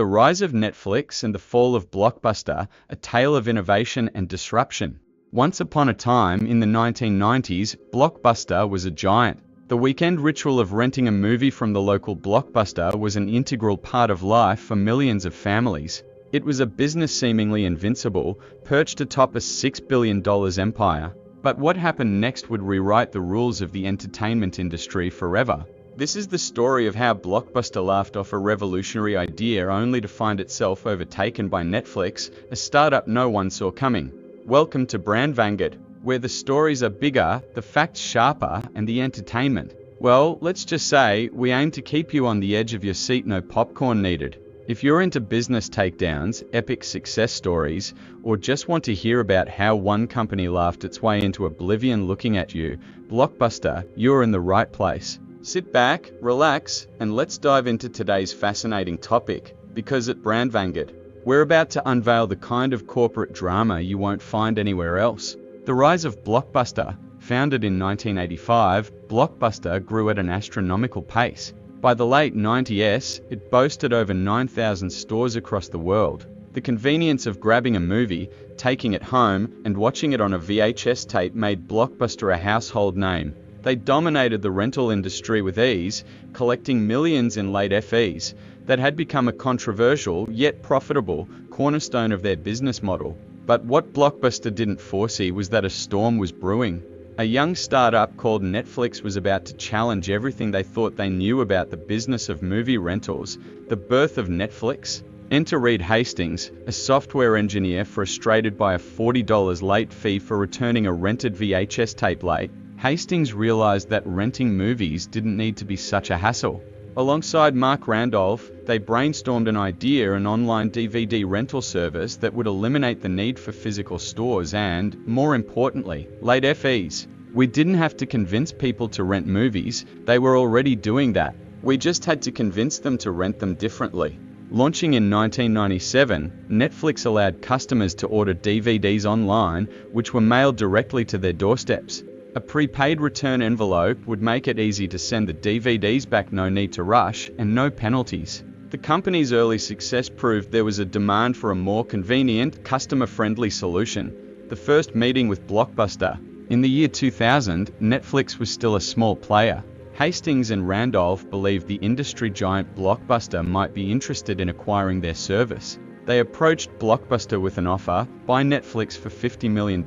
The rise of Netflix and the fall of Blockbuster, a tale of innovation and disruption. Once upon a time, in the 1990s, Blockbuster was a giant. The weekend ritual of renting a movie from the local Blockbuster was an integral part of life for millions of families. It was a business seemingly invincible, perched atop a $6 billion empire. But what happened next would rewrite the rules of the entertainment industry forever. This is the story of how Blockbuster laughed off a revolutionary idea only to find itself overtaken by Netflix, a startup no one saw coming. Welcome to BrandVanguard, where the stories are bigger, the facts sharper, and the entertainment, well, let's just say, we aim to keep you on the edge of your seat, no popcorn needed. If you're into business takedowns, epic success stories, or just want to hear about how one company laughed its way into oblivion looking at you, Blockbuster, you're in the right place. Sit back, relax, and let's dive into today's fascinating topic, because at BrandVanguard, we're about to unveil the kind of corporate drama you won't find anywhere else. The rise of Blockbuster. Founded in 1985, Blockbuster grew at an astronomical pace. By the late 90s, it boasted over 9,000 stores across the world. The convenience of grabbing a movie, taking it home, and watching it on a VHS tape made Blockbuster a household name. They dominated the rental industry with ease, collecting millions in late fees that had become a controversial, yet profitable, cornerstone of their business model. But what Blockbuster didn't foresee was that a storm was brewing. A young startup called Netflix was about to challenge everything they thought they knew about the business of movie rentals. The birth of Netflix? Enter Reed Hastings, a software engineer frustrated by a $40 late fee for returning a rented VHS tape late. Hastings realized that renting movies didn't need to be such a hassle. Alongside Mark Randolph, they brainstormed an idea, an online DVD rental service that would eliminate the need for physical stores and, more importantly, late fees. We didn't have to convince people to rent movies, they were already doing that. We just had to convince them to rent them differently. Launching in 1997, Netflix allowed customers to order DVDs online, which were mailed directly to their doorsteps. A prepaid return envelope would make it easy to send the DVDs back, no need to rush, and no penalties. The company's early success proved there was a demand for a more convenient, customer-friendly solution. The first meeting with Blockbuster. In the year 2000, Netflix was still a small player. Hastings and Randolph believed the industry giant Blockbuster might be interested in acquiring their service. They approached Blockbuster with an offer: buy Netflix for $50 million.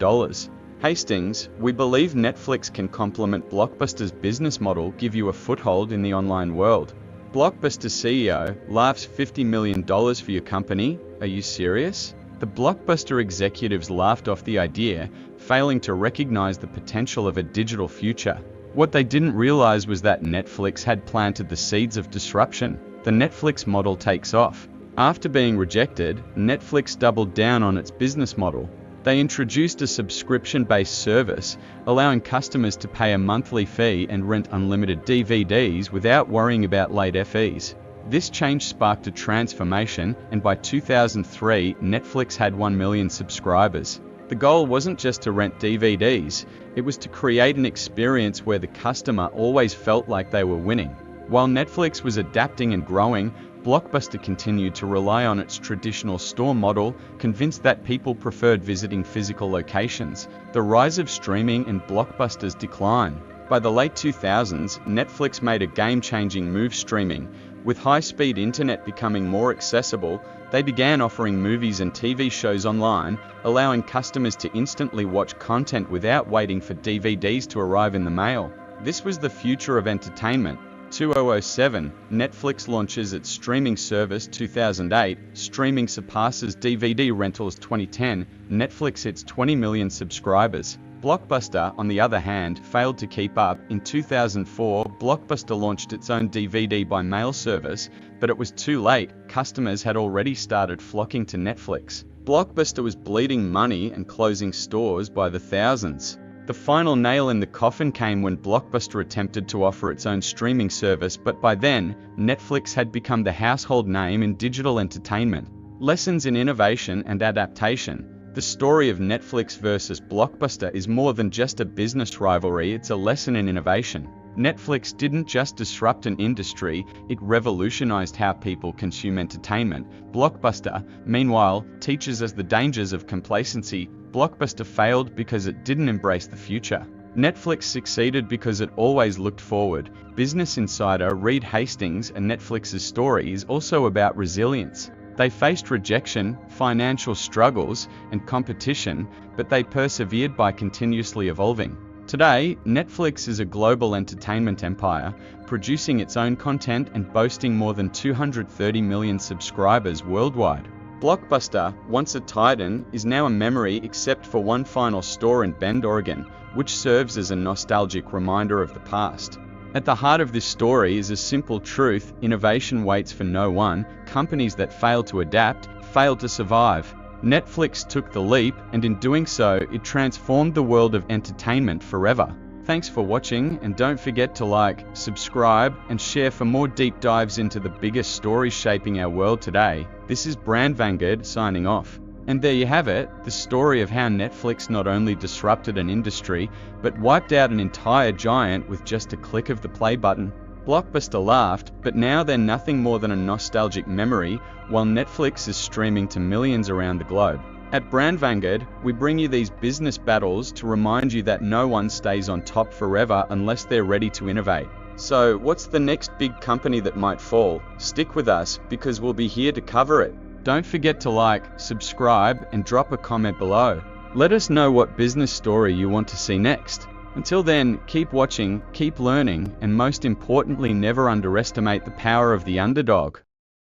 Hastings, we believe Netflix can complement Blockbuster's business model, give you a foothold in the online world. Blockbuster CEO laughs, $50 million for your company? Are you serious? The Blockbuster executives laughed off the idea, failing to recognize the potential of a digital future. What they didn't realize was that Netflix had planted the seeds of disruption. The Netflix model takes off. After being rejected, Netflix doubled down on its business model. They introduced a subscription-based service, allowing customers to pay a monthly fee and rent unlimited DVDs without worrying about late fees. This change sparked a transformation, and by 2003, Netflix had 1 million subscribers. The goal wasn't just to rent DVDs, it was to create an experience where the customer always felt like they were winning. While Netflix was adapting and growing, Blockbuster continued to rely on its traditional store model, convinced that people preferred visiting physical locations. The rise of streaming and Blockbuster's decline. By the late 2000s, Netflix made a game-changing move: streaming. With high-speed internet becoming more accessible, they began offering movies and TV shows online, allowing customers to instantly watch content without waiting for DVDs to arrive in the mail. This was the future of entertainment. 2007, Netflix launches its streaming service. 2008, streaming surpasses DVD rentals. 2010, Netflix hits 20 million subscribers. Blockbuster, on the other hand, failed to keep up. In 2004, Blockbuster launched its own DVD by mail service, but it was too late. Customers had already started flocking to Netflix. Blockbuster was bleeding money and closing stores by the thousands. The final nail in the coffin came when Blockbuster attempted to offer its own streaming service, but by then, Netflix had become the household name in digital entertainment. Lessons in innovation and adaptation. The story of Netflix versus Blockbuster is more than just a business rivalry, it's a lesson in innovation. Netflix didn't just disrupt an industry, it revolutionized how people consume entertainment. Blockbuster, meanwhile, teaches us the dangers of complacency. Blockbuster failed because it didn't embrace the future. Netflix succeeded because it always looked forward. Business Insider Reed Hastings and Netflix's story is also about resilience. They faced rejection, financial struggles, and competition, but they persevered by continuously evolving. Today, Netflix is a global entertainment empire, producing its own content and boasting more than 230 million subscribers worldwide. Blockbuster, once a titan, is now a memory except for one final store in Bend, Oregon, which serves as a nostalgic reminder of the past. At the heart of this story is a simple truth: innovation waits for no one. Companies that fail to adapt, fail to survive. Netflix took the leap, and in doing so, it transformed the world of entertainment forever. Thanks for watching, and don't forget to like, subscribe, and share for more deep dives into the biggest stories shaping our world today. This is BrandVanguard signing off. And there you have it, the story of how Netflix not only disrupted an industry, but wiped out an entire giant with just a click of the play button. Blockbuster laughed, but now they're nothing more than a nostalgic memory, while Netflix is streaming to millions around the globe. At BrandVanguard, we bring you these business battles to remind you that no one stays on top forever unless they're ready to innovate. So, what's the next big company that might fall? Stick with us, because we'll be here to cover it. Don't forget to like, subscribe, and drop a comment below. Let us know what business story you want to see next. Until then, keep watching, keep learning, and most importantly, never underestimate the power of the underdog.